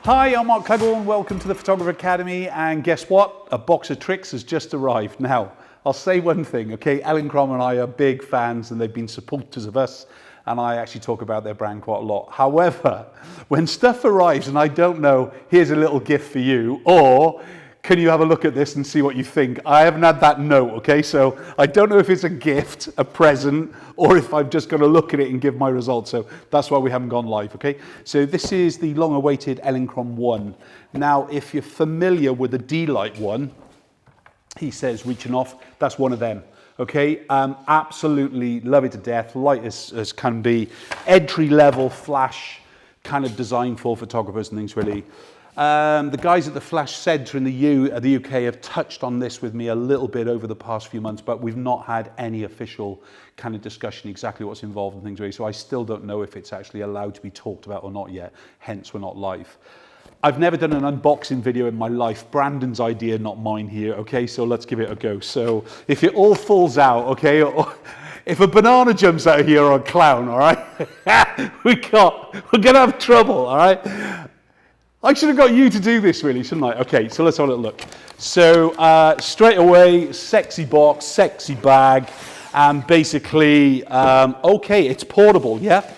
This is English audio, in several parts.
Hi, I'm Mark Cleghorn. Welcome to the Photographer Academy. And guess what? A box of tricks has just arrived. Now, I'll say one thing, okay? Elinchrom and I are big fans and they've been supporters of us. And I actually talk about their brand quite a lot. However, when stuff arrives and I don't know, here's a little gift for you, or can you have a look at this and see what you think? I haven't had that note, okay? So I don't know if it's a gift, a present, or if I'm just gonna look at it and give my results. So that's why we haven't gone live, okay? So this is the long-awaited Elinchrom 1. Now, if you're familiar with the D-Light one, he says reaching off, that's one of them, okay? Absolutely love it to death, light as can be, entry-level flash kind of designed for photographers and things really. The guys at the Flash Centre in the UK have touched on this with me a little bit over the past few months, but we've not had any official kind of discussion exactly what's involved and things really, so I still don't know if it's actually allowed to be talked about or not yet, hence we're not live. I've never done an unboxing video in my life. Brandon's idea, not mine here, okay, so let's give it a go. So if it all falls out, okay, or if a banana jumps out here or a clown, all right, we're gonna have trouble, all right? I should have got you to do this really, shouldn't I? Okay, so let's have a little look. So straight away, sexy box, sexy bag, and basically, okay, it's portable, yeah?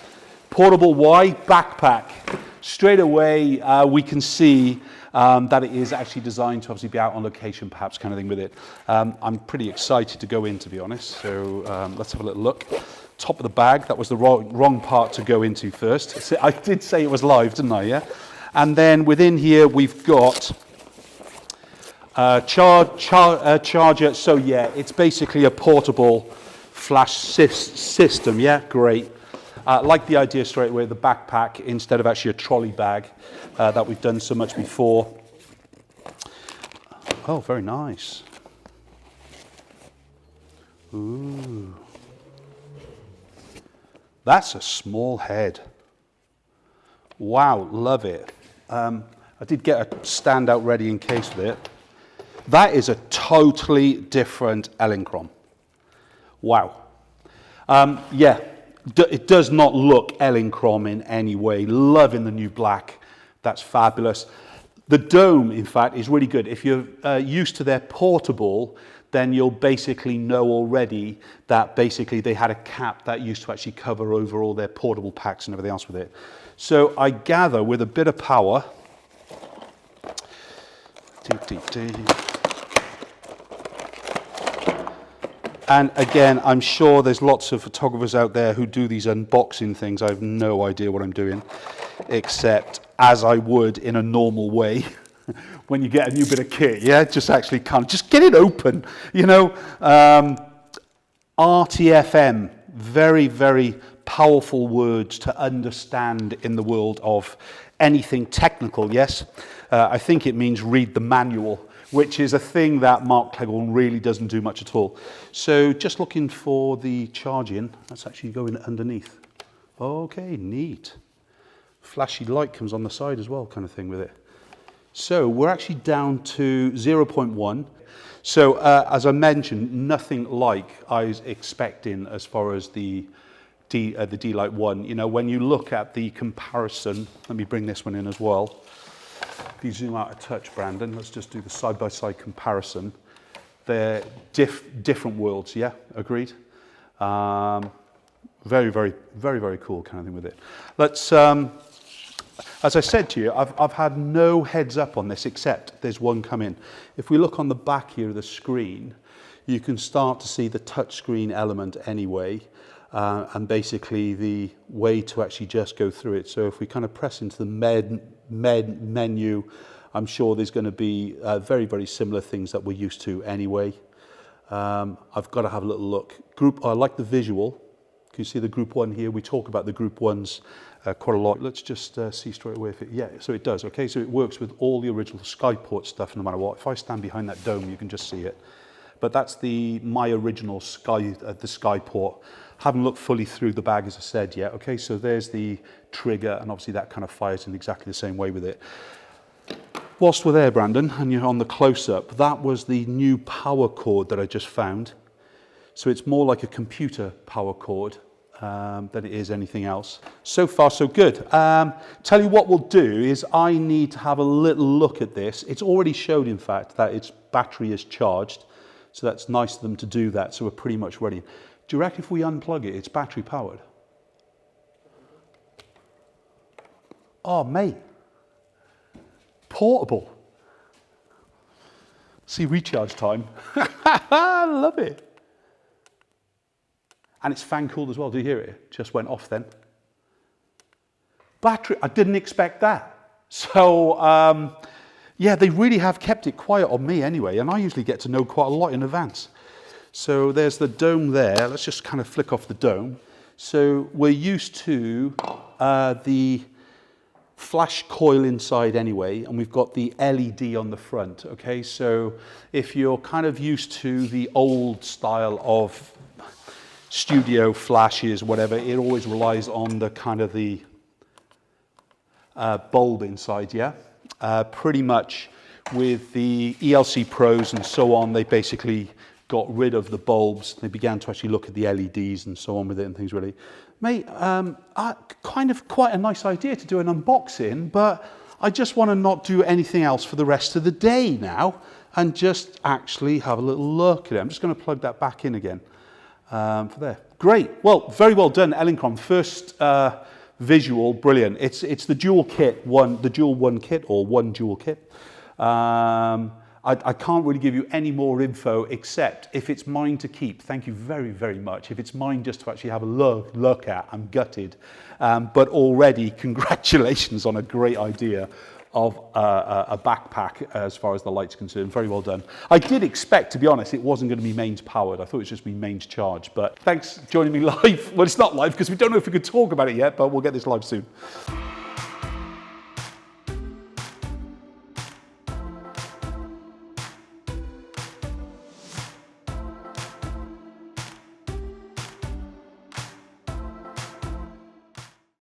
Portable, why? Backpack. Straight away, we can see that it is actually designed to obviously be out on location, perhaps, kind of thing with it. I'm pretty excited to go in, to be honest, so let's have a little look. Top of the bag, that was the wrong part to go into first. I did say it was live, didn't I, yeah? And then within here, we've got a charger. So yeah, it's basically a portable flash system. Yeah, great. Like the idea straight away, the backpack instead of actually a trolley bag that we've done so much before. Oh, very nice. Ooh. That's a small head. Wow, love it. I did get a standout ready in case with it. That is a totally different Elinchrom. Wow. Yeah, it does not look Elinchrom in any way. Loving the new black. That's fabulous. The dome, in fact, is really good. If you're used to their portable, then you'll basically know already that basically they had a cap that used to actually cover over all their portable packs and everything else with it. So I gather with a bit of power, and again, I'm sure there's lots of photographers out there who do these unboxing things. I have no idea what I'm doing, except as I would in a normal way. When you get a new bit of kit, yeah, just actually just get it open, you know. RTFM, very, very powerful words to understand in the world of anything technical, yes. I think it means read the manual, which is a thing that Mark Cleghorn really doesn't do much at all. So just looking for the charging, that's actually going underneath. Okay, neat. Flashy light comes on the side as well, kind of thing with it. So we're actually down to 0.1. So as I mentioned, nothing like I was expecting as far as the D-Light 1. You know, when you look at the comparison, let me bring this one in as well. If you zoom out a touch, Brandon, let's just do the side-by-side comparison. They're different worlds, yeah, agreed? Very, very, very, very cool kind of thing with it. Let's, as I said to you, I've had no heads up on this except there's one coming. If we look on the back here of the screen, you can start to see the touchscreen element anyway, and basically the way to actually just go through it. So if we kind of press into the menu, I'm sure there's going to be very, very similar things that we're used to anyway. I've got to have a little look. I like the visual. Can you see the group 1 here? We talk about the group 1s quite a lot. Let's just see straight away if it, yeah, so it does, okay? So it works with all the original Skyport stuff no matter what. If I stand behind that dome, you can just see it. But that's my original the Skyport. Haven't looked fully through the bag, as I said, yet. Okay, so there's the trigger, and obviously that kind of fires in exactly the same way with it. Whilst we're there, Brandon, and you're on the close-up, that was the new power cord that I just found. So it's more like a computer power cord. than it is anything else. So far, so good. Tell you what we'll do is I need to have a little look at this. It's already showed, in fact, that its battery is charged. So that's nice of them to do that. So we're pretty much ready. Do you reckon if we unplug it, it's battery powered? Oh, mate. Portable. See recharge time. I love it. And it's fan cooled as well. Do you hear it? Just went off then. Battery, I didn't expect that. So, yeah, they really have kept it quiet on me anyway. And I usually get to know quite a lot in advance. So there's the dome there. Let's just kind of flick off the dome. So we're used to the flash coil inside anyway, and we've got the LED on the front, okay? So if you're kind of used to the old style of studio flashes, whatever, it always relies on the kind of the bulb inside, yeah? Pretty much with the ELC Pros and so on, they basically got rid of the bulbs. They began to actually look at the LEDs and so on with it and things really. Mate, kind of quite a nice idea to do an unboxing, but I just want to not do anything else for the rest of the day now and just actually have a little look at it. I'm just going to plug that back in again for there. Great. Well, very well done, Elinchrom. First visual, brilliant. It's the dual kit, the dual one kit or one dual kit. I can't really give you any more info except if it's mine to keep, thank you very, very much. If it's mine just to actually have a look at, I'm gutted. But already, congratulations on a great idea of a backpack as far as the light's concerned. Very well done. I did expect, to be honest, it wasn't going to be mains powered. I thought it was just be mains charged. But thanks for joining me live. Well, it's not live because we don't know if we could talk about it yet, but we'll get this live soon.